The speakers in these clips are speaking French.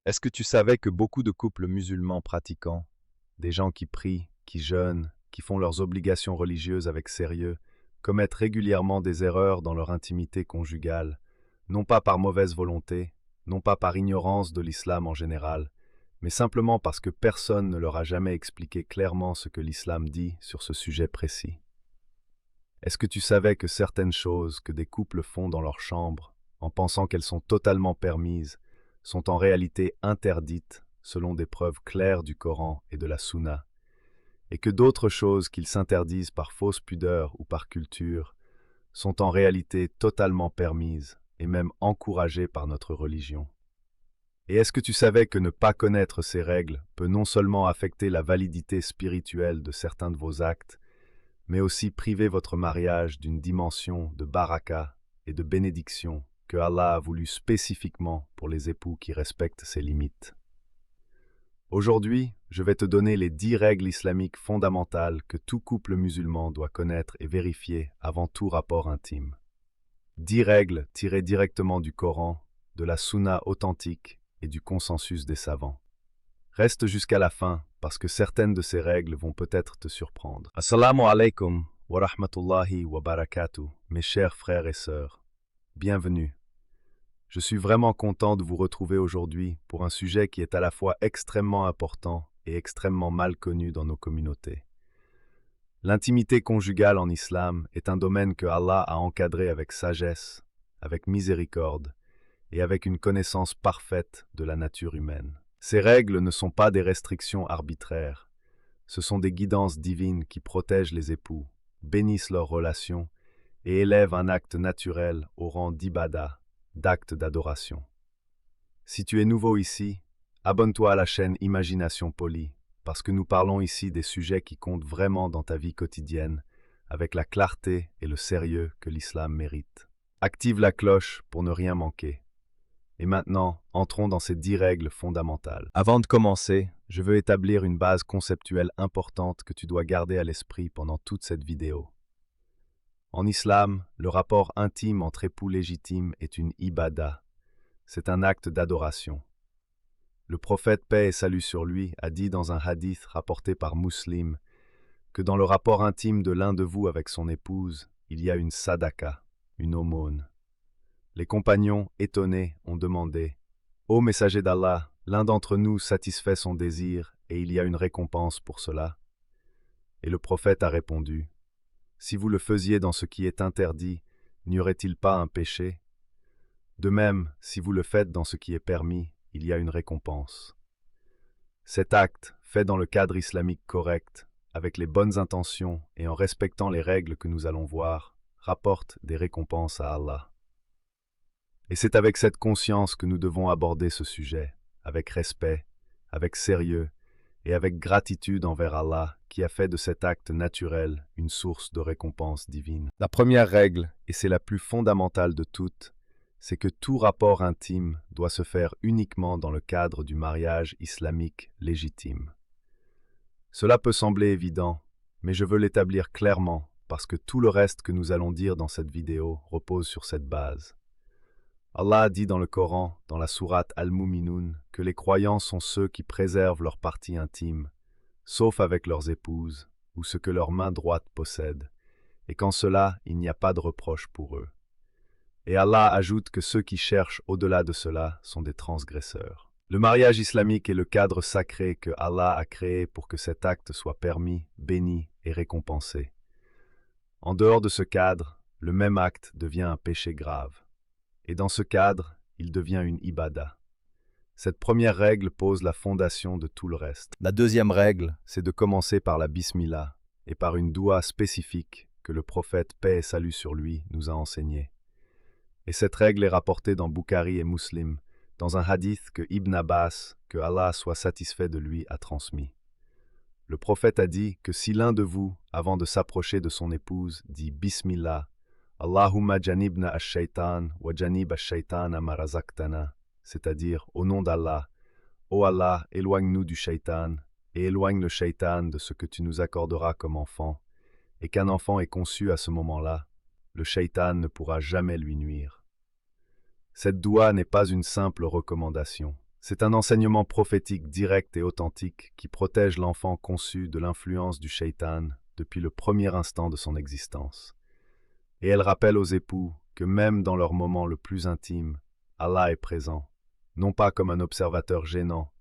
Est-ce que tu savais que beaucoup de couples musulmans pratiquants, des gens qui prient, qui jeûnent, qui font leurs obligations religieuses avec sérieux, commettent régulièrement des erreurs dans leur intimité conjugale, non pas par mauvaise volonté, non pas par ignorance de l'islam en général, mais simplement parce que personne ne leur a jamais expliqué clairement ce que l'islam dit sur ce sujet précis? Est-ce que tu savais que certaines choses que des couples font dans leur chambre, en pensant qu'elles sont totalement permises, sont en réalité interdites selon des preuves claires du Coran et de la Sunna, et que d'autres choses qu'ils s'interdisent par fausse pudeur ou par culture sont en réalité totalement permises et même encouragées par notre religion? Et est-ce que tu savais que ne pas connaître ces règles peut non seulement affecter la validité spirituelle de certains de vos actes, mais aussi priver votre mariage d'une dimension de baraka et de bénédiction que Allah a voulu spécifiquement pour les époux qui respectent ses limites? Aujourd'hui, je vais te donner les 10 règles islamiques fondamentales que tout couple musulman doit connaître et vérifier avant tout rapport intime. 10 règles tirées directement du Coran, de la Sunna authentique et du consensus des savants. Reste jusqu'à la fin, parce que certaines de ces règles vont peut-être te surprendre. Assalamu alaikum wa rahmatullahi wa barakatuh, mes chers frères et sœurs. Bienvenue. Je suis vraiment content de vous retrouver aujourd'hui pour un sujet qui est à la fois extrêmement important et extrêmement mal connu dans nos communautés. L'intimité conjugale en islam est un domaine que Allah a encadré avec sagesse, avec miséricorde et avec une connaissance parfaite de la nature humaine. Ces règles ne sont pas des restrictions arbitraires, ce sont des guidances divines qui protègent les époux, bénissent leurs relations et élèvent un acte naturel au rang d'ibada, d'acte d'adoration. Si tu es nouveau ici, abonne-toi à la chaîne Imagination Polie, parce que nous parlons ici des sujets qui comptent vraiment dans ta vie quotidienne, avec la clarté et le sérieux que l'islam mérite. Active la cloche pour ne rien manquer. Et maintenant, entrons dans ces 10 règles fondamentales. Avant de commencer, je veux établir une base conceptuelle importante que tu dois garder à l'esprit pendant toute cette vidéo. En islam, le rapport intime entre époux légitimes est une ibada. C'est un acte d'adoration. Le prophète, paix et salut sur lui, a dit dans un hadith rapporté par Muslim que dans le rapport intime de l'un de vous avec son épouse, il y a une sadaka, une aumône. Les compagnons, étonnés, ont demandé « Ô messager d'Allah, l'un d'entre nous satisfait son désir et il y a une récompense pour cela ?» Et le prophète a répondu « Si vous le faisiez dans ce qui est interdit, n'y aurait-il pas un péché? De même, si vous le faites dans ce qui est permis, il y a une récompense. » Cet acte, fait dans le cadre islamique correct, avec les bonnes intentions et en respectant les règles que nous allons voir, rapporte des récompenses à Allah. Et c'est avec cette conscience que nous devons aborder ce sujet, avec respect, avec sérieux et avec gratitude envers Allah qui a fait de cet acte naturel une source de récompense divine. La première règle, et c'est la plus fondamentale de toutes, c'est que tout rapport intime doit se faire uniquement dans le cadre du mariage islamique légitime. Cela peut sembler évident, mais je veux l'établir clairement parce que tout le reste que nous allons dire dans cette vidéo repose sur cette base. Allah a dit dans le Coran, dans la sourate Al-Mu'minun, que les croyants sont ceux qui préservent leur partie intime, sauf avec leurs épouses ou ce que leur main droite possède, et qu'en cela, il n'y a pas de reproche pour eux. Et Allah ajoute que ceux qui cherchent au-delà de cela sont des transgresseurs. Le mariage islamique est le cadre sacré que Allah a créé pour que cet acte soit permis, béni et récompensé. En dehors de ce cadre, le même acte devient un péché grave. Et dans ce cadre, il devient une ibada. Cette première règle pose la fondation de tout le reste. La deuxième règle, c'est de commencer par la bismillah et par une doua spécifique que le prophète, paix et salut sur lui, nous a enseignée. Et cette règle est rapportée dans Bukhari et Muslim, dans un hadith que Ibn Abbas, que Allah soit satisfait de lui, a transmis. Le prophète a dit que si l'un de vous, avant de s'approcher de son épouse, dit Bismillah, Allahumma janibna ash-shaytan wa janib ash-shaytana ma razaqtana, c'est-à-dire au nom d'Allah, ô Allah, éloigne-nous du shaytan et éloigne le shaytan de ce que tu nous accorderas comme enfant, et qu'un enfant est conçu à ce moment-là, le shaytan ne pourra jamais lui nuire. Cette doua n'est pas une simple recommandation, C'est un enseignement prophétique direct et authentique qui protège l'enfant conçu de l'influence du shaitan depuis le premier instant de son existence. Et elle rappelle aux époux que même dans leur moment le plus intime, Allah est présent, non pas comme un observateur gênant,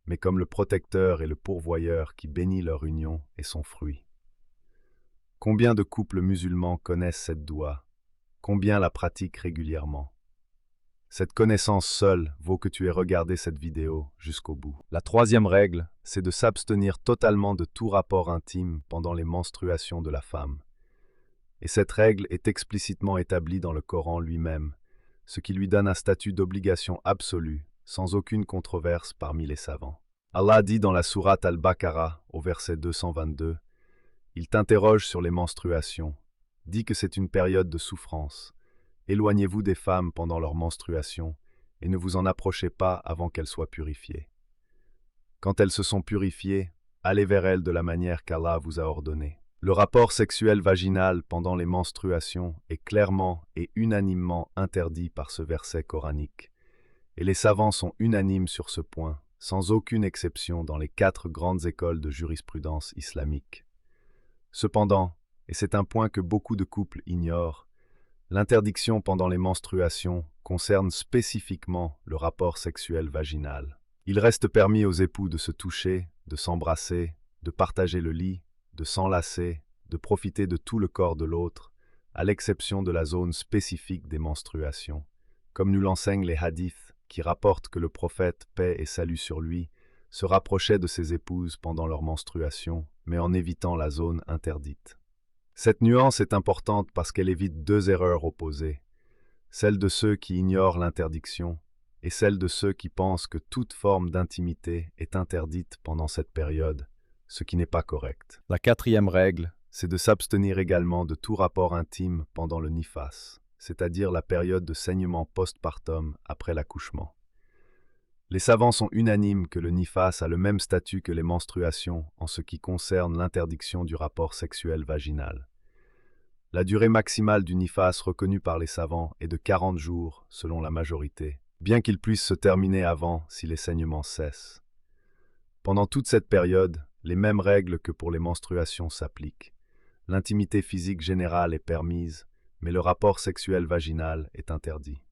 mais comme le protecteur et le pourvoyeur qui bénit leur union et son fruit. Combien de couples musulmans connaissent cette doua? Combien la pratiquent régulièrement? Cette connaissance seule vaut que tu aies regardé cette vidéo jusqu'au bout. La troisième règle, c'est de s'abstenir totalement de tout rapport intime pendant les menstruations de la femme. Et cette règle est explicitement établie dans le Coran lui-même, ce qui lui donne un statut d'obligation absolue, sans aucune controverse parmi les savants. Allah dit dans la sourate Al-Baqarah, au verset 222, « Il t'interroge sur les menstruations, dit que c'est une période de souffrance. Éloignez-vous des femmes pendant leur menstruation et ne vous en approchez pas avant qu'elles soient purifiées. Quand elles se sont purifiées, allez vers elles de la manière qu'Allah vous a ordonné. » Le rapport sexuel vaginal pendant les menstruations est clairement et unanimement interdit par ce verset coranique. Et les savants sont unanimes sur ce point, sans aucune exception dans les 4 grandes écoles de jurisprudence islamique. Cependant, et c'est un point que beaucoup de couples ignorent, l'interdiction pendant les menstruations concerne spécifiquement le rapport sexuel vaginal. Il reste permis aux époux de se toucher, de s'embrasser, de partager le lit, de s'enlacer, de profiter de tout le corps de l'autre, à l'exception de la zone spécifique des menstruations, comme nous l'enseignent les hadiths qui rapportent que le prophète, paix et salut sur lui, se rapprochait de ses épouses pendant leur menstruation, mais en évitant la zone interdite. Cette nuance est importante parce qu'elle évite 2 erreurs opposées, celle de ceux qui ignorent l'interdiction et celle de ceux qui pensent que toute forme d'intimité est interdite pendant cette période, ce qui n'est pas correct. La 4e règle, c'est de s'abstenir également de tout rapport intime pendant le nifas, c'est-à-dire la période de saignement postpartum après l'accouchement. Les savants sont unanimes que le nifas a le même statut que les menstruations en ce qui concerne l'interdiction du rapport sexuel vaginal. La durée maximale du nifas reconnue par les savants est de 40 jours, selon la majorité, bien qu'il puisse se terminer avant si les saignements cessent. Pendant toute cette période, les mêmes règles que pour les menstruations s'appliquent. L'intimité physique générale est permise, mais le rapport sexuel vaginal est interdit.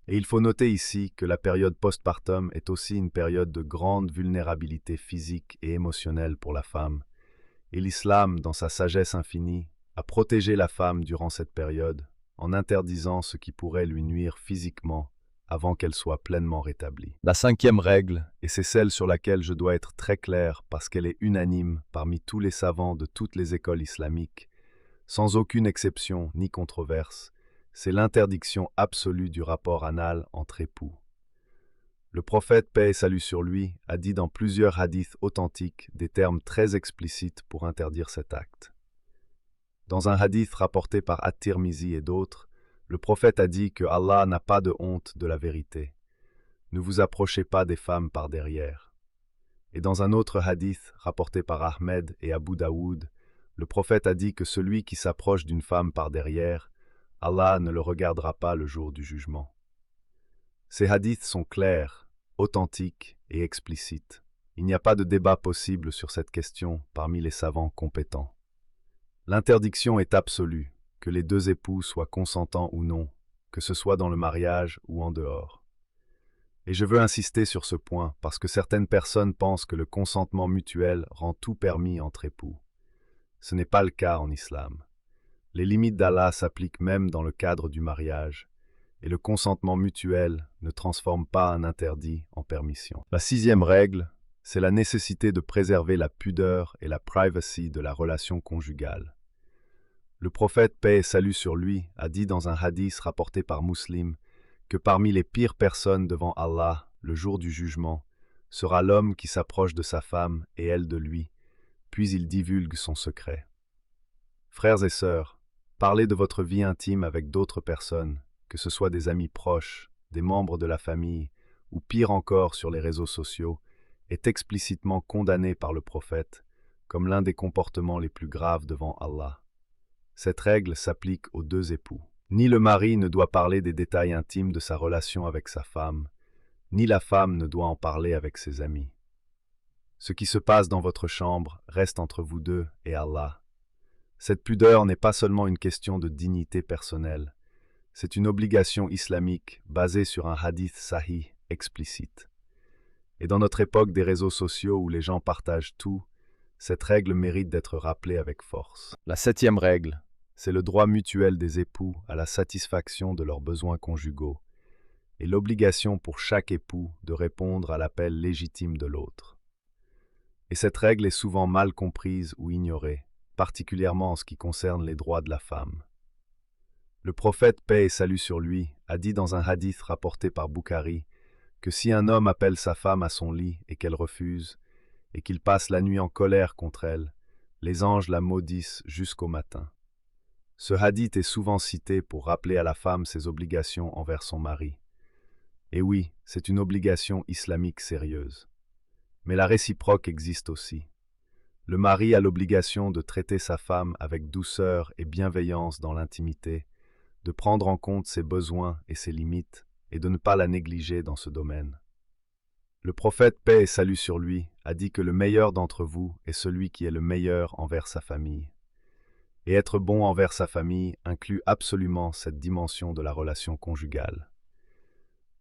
Et il faut noter ici que la période postpartum est aussi une période de grande vulnérabilité physique et émotionnelle pour la femme, et l'islam, dans sa sagesse infinie, a protégé la femme durant cette période en interdisant ce qui pourrait lui nuire physiquement avant qu'elle soit pleinement rétablie. La 5e règle, et c'est celle sur laquelle je dois être très clair parce qu'elle est unanime parmi tous les savants de toutes les écoles islamiques, sans aucune exception ni controverse, c'est l'interdiction absolue du rapport anal entre époux. Le prophète, paix et salut sur lui, a dit dans plusieurs hadiths authentiques des termes très explicites pour interdire cet acte. Dans un hadith rapporté par At-Tirmizi et d'autres, le prophète a dit que Allah n'a pas de honte de la vérité. Ne vous approchez pas des femmes par derrière. Et dans un autre hadith rapporté par Ahmed et Abu Daoud, le prophète a dit que celui qui s'approche d'une femme par derrière, Allah ne le regardera pas le jour du jugement. Ces hadiths sont clairs, authentiques et explicites. Il n'y a pas de débat possible sur cette question parmi les savants compétents. L'interdiction est absolue, que les 2 époux soient consentants ou non, que ce soit dans le mariage ou en dehors. Et je veux insister sur ce point parce que certaines personnes pensent que le consentement mutuel rend tout permis entre époux. Ce n'est pas le cas en islam. Les limites d'Allah s'appliquent même dans le cadre du mariage, et le consentement mutuel ne transforme pas un interdit en permission. La 6e règle, c'est la nécessité de préserver la pudeur et la privacy de la relation conjugale. Le prophète, paix et salut sur lui, a dit dans un hadith rapporté par Muslim que parmi les pires personnes devant Allah, le jour du jugement, sera l'homme qui s'approche de sa femme et elle de lui, puis il divulgue son secret. Frères et sœurs, parlez de votre vie intime avec d'autres personnes, que ce soit des amis proches, des membres de la famille, ou pire encore sur les réseaux sociaux, est explicitement condamné par le prophète comme l'un des comportements les plus graves devant Allah. Cette règle s'applique aux 2 époux. Ni le mari ne doit parler des détails intimes de sa relation avec sa femme, ni la femme ne doit en parler avec ses amis. Ce qui se passe dans votre chambre reste entre vous deux et Allah. Cette pudeur n'est pas seulement une question de dignité personnelle, c'est une obligation islamique basée sur un hadith sahih explicite. Et dans notre époque des réseaux sociaux où les gens partagent tout, cette règle mérite d'être rappelée avec force. La 7e règle, c'est le droit mutuel des époux à la satisfaction de leurs besoins conjugaux et l'obligation pour chaque époux de répondre à l'appel légitime de l'autre. Et cette règle est souvent mal comprise ou ignorée, particulièrement en ce qui concerne les droits de la femme. Le prophète, paix et salut sur lui, a dit dans un hadith rapporté par Bukhari que si un homme appelle sa femme à son lit et qu'elle refuse, et qu'il passe la nuit en colère contre elle, les anges la maudissent jusqu'au matin. Ce hadith est souvent cité pour rappeler à la femme ses obligations envers son mari. Et oui, c'est une obligation islamique sérieuse. Mais la réciproque existe aussi. Le mari a l'obligation de traiter sa femme avec douceur et bienveillance dans l'intimité, de prendre en compte ses besoins et ses limites, et de ne pas la négliger dans ce domaine. Le prophète, paix et salut sur lui, a dit que le meilleur d'entre vous est celui qui est le meilleur envers sa famille. Et être bon envers sa famille inclut absolument cette dimension de la relation conjugale.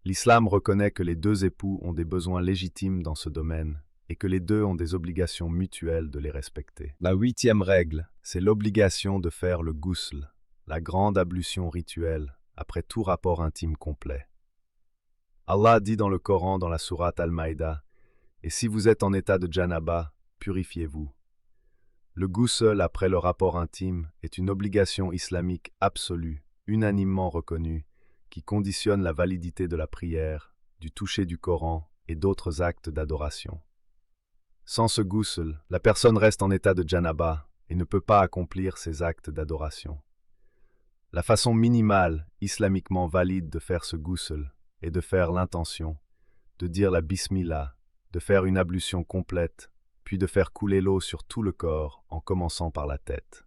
L'islam reconnaît que les deux époux ont des besoins légitimes dans ce domaine et que les deux ont des obligations mutuelles de les respecter. La 8e règle, c'est l'obligation de faire le ghusl, la grande ablution rituelle, après tout rapport intime complet. Allah dit dans le Coran dans la sourate Al-Maïda, « Et si vous êtes en état de janaba, purifiez-vous. » Le ghusl après le rapport intime est une obligation islamique absolue, unanimement reconnue, qui conditionne la validité de la prière, du toucher du Coran et d'autres actes d'adoration. Sans ce ghusl, la personne reste en état de janaba et ne peut pas accomplir ses actes d'adoration. La façon minimale, islamiquement valide de faire ce ghusl est de faire l'intention, de dire la bismillah, de faire une ablution complète, puis de faire couler l'eau sur tout le corps en commençant par la tête.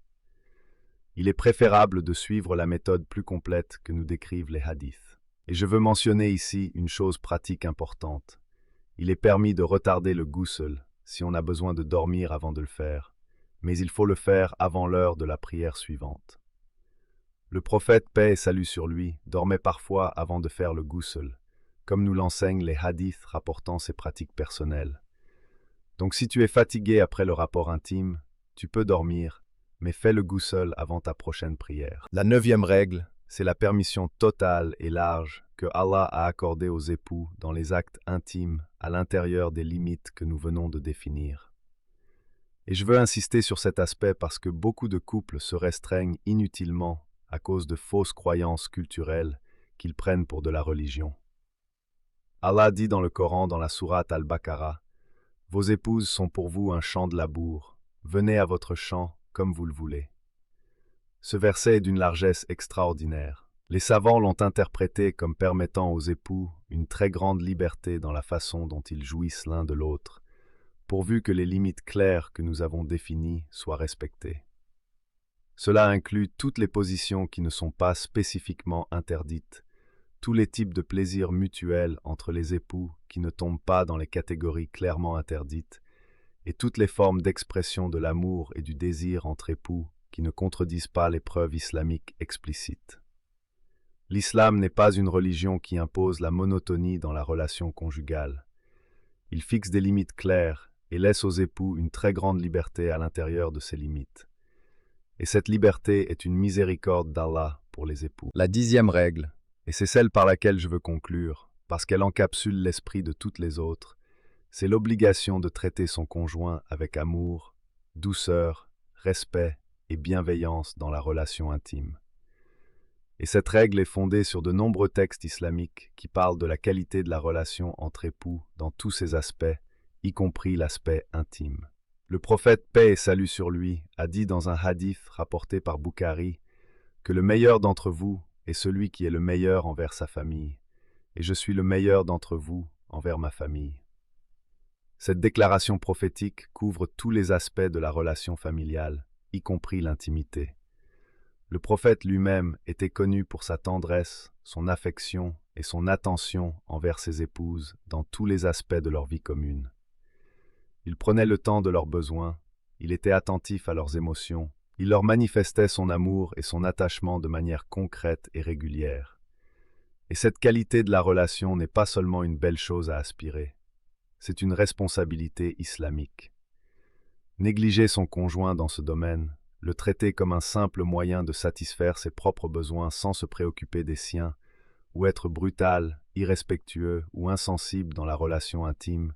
Il est préférable de suivre la méthode plus complète que nous décrivent les hadiths. Et je veux mentionner ici une chose pratique importante. Il est permis de retarder le ghusl si on a besoin de dormir avant de le faire, mais il faut le faire avant l'heure de la prière suivante. Le prophète, paix et salut sur lui, dormait parfois avant de faire le ghusl, comme nous l'enseignent les hadiths rapportant ses pratiques personnelles. Donc si tu es fatigué après le rapport intime, tu peux dormir, mais fais le ghusl avant ta prochaine prière. La 9e règle, c'est la permission totale et large que Allah a accordée aux époux dans les actes intimes à l'intérieur des limites que nous venons de définir. Et je veux insister sur cet aspect parce que beaucoup de couples se restreignent inutilement à cause de fausses croyances culturelles qu'ils prennent pour de la religion. Allah dit dans le Coran, dans la sourate Al-Baqarah, « Vos épouses sont pour vous un champ de labour, venez à votre champ comme vous le voulez. » Ce verset est d'une largesse extraordinaire. Les savants l'ont interprété comme permettant aux époux une très grande liberté dans la façon dont ils jouissent l'un de l'autre, pourvu que les limites claires que nous avons définies soient respectées. Cela inclut toutes les positions qui ne sont pas spécifiquement interdites, tous les types de plaisirs mutuels entre les époux qui ne tombent pas dans les catégories clairement interdites, et toutes les formes d'expression de l'amour et du désir entre époux qui ne contredisent pas les preuves islamiques explicites. L'islam n'est pas une religion qui impose la monotonie dans la relation conjugale. Il fixe des limites claires et laisse aux époux une très grande liberté à l'intérieur de ces limites. Et cette liberté est une miséricorde d'Allah pour les époux. La 10e règle, et c'est celle par laquelle je veux conclure, parce qu'elle encapsule l'esprit de toutes les autres, c'est l'obligation de traiter son conjoint avec amour, douceur, respect et bienveillance dans la relation intime. Et cette règle est fondée sur de nombreux textes islamiques qui parlent de la qualité de la relation entre époux dans tous ses aspects, y compris l'aspect intime. Le prophète, paix et salut sur lui, a dit dans un hadith rapporté par Bukhari que le meilleur d'entre vous est celui qui est le meilleur envers sa famille, et je suis le meilleur d'entre vous envers ma famille. Cette déclaration prophétique couvre tous les aspects de la relation familiale, y compris l'intimité. Le prophète lui-même était connu pour sa tendresse, son affection et son attention envers ses épouses dans tous les aspects de leur vie commune. Il prenait le temps de leurs besoins, il était attentif à leurs émotions, il leur manifestait son amour et son attachement de manière concrète et régulière. Et cette qualité de la relation n'est pas seulement une belle chose à aspirer, c'est une responsabilité islamique. Négliger son conjoint dans ce domaine, le traiter comme un simple moyen de satisfaire ses propres besoins sans se préoccuper des siens, ou être brutal, irrespectueux ou insensible dans la relation intime,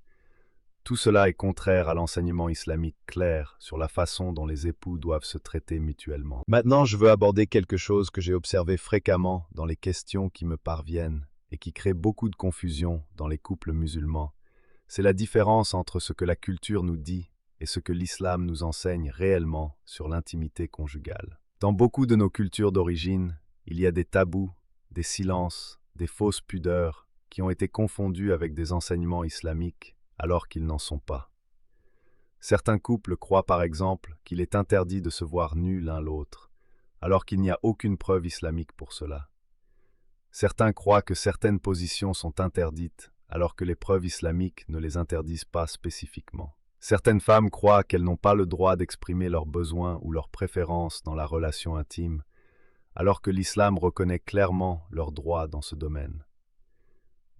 tout cela est contraire à l'enseignement islamique clair sur la façon dont les époux doivent se traiter mutuellement. Maintenant, je veux aborder quelque chose que j'ai observé fréquemment dans les questions qui me parviennent et qui crée beaucoup de confusion dans les couples musulmans. C'est la différence entre ce que la culture nous dit et ce que l'islam nous enseigne réellement sur l'intimité conjugale. Dans beaucoup de nos cultures d'origine, il y a des tabous, des silences, des fausses pudeurs qui ont été confondus avec des enseignements islamiques alors qu'ils n'en sont pas. Certains couples croient par exemple qu'il est interdit de se voir nus l'un l'autre, alors qu'il n'y a aucune preuve islamique pour cela. Certains croient que certaines positions sont interdites, alors que les preuves islamiques ne les interdisent pas spécifiquement. Certaines femmes croient qu'elles n'ont pas le droit d'exprimer leurs besoins ou leurs préférences dans la relation intime, alors que l'islam reconnaît clairement leurs droits dans ce domaine.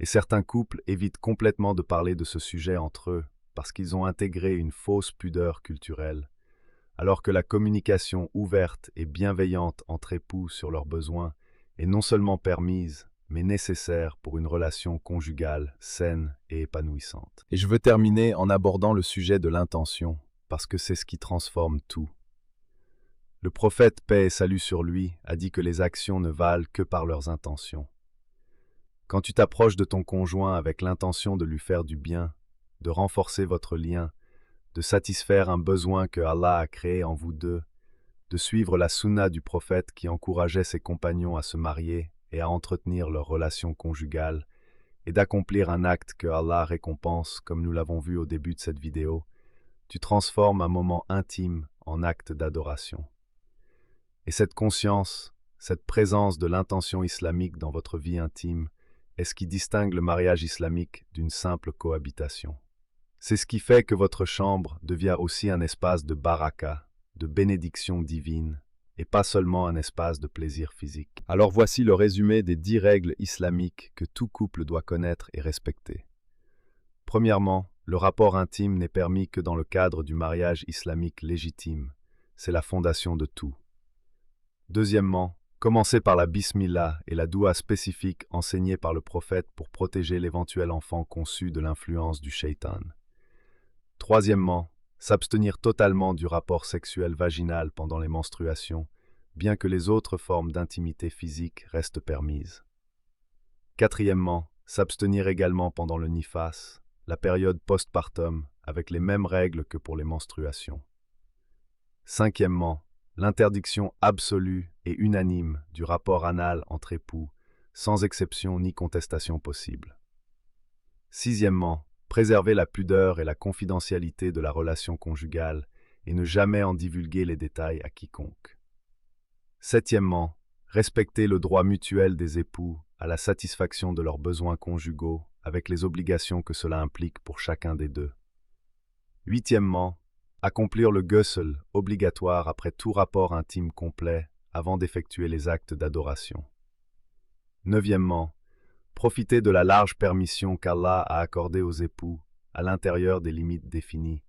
Et certains couples évitent complètement de parler de ce sujet entre eux parce qu'ils ont intégré une fausse pudeur culturelle, alors que la communication ouverte et bienveillante entre époux sur leurs besoins est non seulement permise, mais nécessaire pour une relation conjugale saine et épanouissante. Et je veux terminer en abordant le sujet de l'intention, parce que c'est ce qui transforme tout. Le prophète, paix et salut sur lui, a dit que les actions ne valent que par leurs intentions. Quand tu t'approches de ton conjoint avec l'intention de lui faire du bien, de renforcer votre lien, de satisfaire un besoin que Allah a créé en vous deux, de suivre la sunna du prophète qui encourageait ses compagnons à se marier et à entretenir leur relation conjugale, et d'accomplir un acte que Allah récompense, comme nous l'avons vu au début de cette vidéo, tu transformes un moment intime en acte d'adoration. Et cette conscience, cette présence de l'intention islamique dans votre vie intime, est ce qui distingue le mariage islamique d'une simple cohabitation. C'est ce qui fait que votre chambre devient aussi un espace de baraka, de bénédiction divine, et pas seulement un espace de plaisir physique. Alors voici le résumé des 10 règles islamiques que tout couple doit connaître et respecter. Premièrement, le rapport intime n'est permis que dans le cadre du mariage islamique légitime. C'est la fondation de tout. Deuxièmement, commencez par la bismillah et la doua spécifique enseignée par le prophète pour protéger l'éventuel enfant conçu de l'influence du shaitan. Troisièmement, s'abstenir totalement du rapport sexuel vaginal pendant les menstruations, bien que les autres formes d'intimité physique restent permises. Quatrièmement, s'abstenir également pendant le nifas, la période postpartum, avec les mêmes règles que pour les menstruations. Cinquièmement, l'interdiction absolue et unanime du rapport anal entre époux, sans exception ni contestation possible. Sixièmement, préserver la pudeur et la confidentialité de la relation conjugale et ne jamais en divulguer les détails à quiconque. Septièmement, respecter le droit mutuel des époux à la satisfaction de leurs besoins conjugaux avec les obligations que cela implique pour chacun des deux. Huitièmement, accomplir le ghusl obligatoire après tout rapport intime complet avant d'effectuer les actes d'adoration. Neuvièmement, profiter de la large permission qu'Allah a accordée aux époux à l'intérieur des limites définies,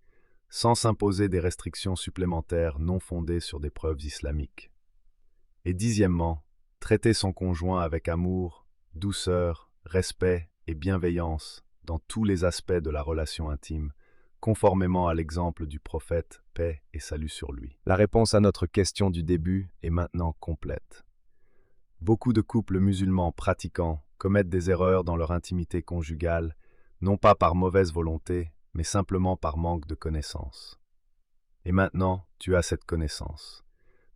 sans s'imposer des restrictions supplémentaires non fondées sur des preuves islamiques. Et dixièmement, traiter son conjoint avec amour, douceur, respect et bienveillance dans tous les aspects de la relation intime, conformément à l'exemple du prophète, paix et salut sur lui. La réponse à notre question du début est maintenant complète. Beaucoup de couples musulmans pratiquants commettent des erreurs dans leur intimité conjugale, non pas par mauvaise volonté, mais simplement par manque de connaissance. Et maintenant, tu as cette connaissance.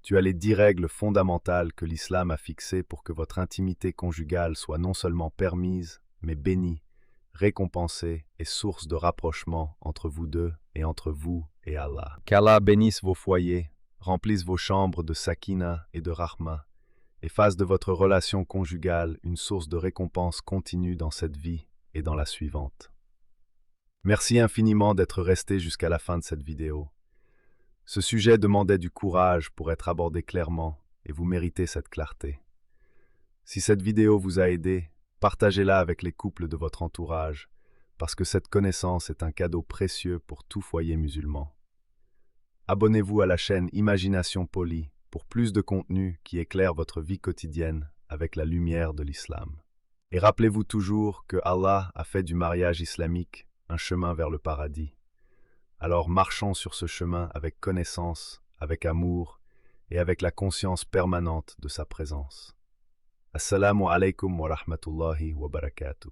Tu as les 10 règles fondamentales que l'islam a fixées pour que votre intimité conjugale soit non seulement permise, mais bénie, récompensée et source de rapprochement entre vous deux et entre vous et Allah. Qu'Allah bénisse vos foyers, remplisse vos chambres de sakina et de rahma, et fasse de votre relation conjugale une source de récompense continue dans cette vie et dans la suivante. Merci infiniment d'être resté jusqu'à la fin de cette vidéo. Ce sujet demandait du courage pour être abordé clairement, et vous méritez cette clarté. Si cette vidéo vous a aidé, partagez-la avec les couples de votre entourage, parce que cette connaissance est un cadeau précieux pour tout foyer musulman. Abonnez-vous à la chaîne Imagination Polie pour plus de contenu qui éclaire votre vie quotidienne avec la lumière de l'islam. Et rappelez-vous toujours que Allah a fait du mariage islamique un chemin vers le paradis. Alors marchons sur ce chemin avec connaissance, avec amour et avec la conscience permanente de sa présence. Assalamu alaikum wa rahmatullahi wa barakatuh.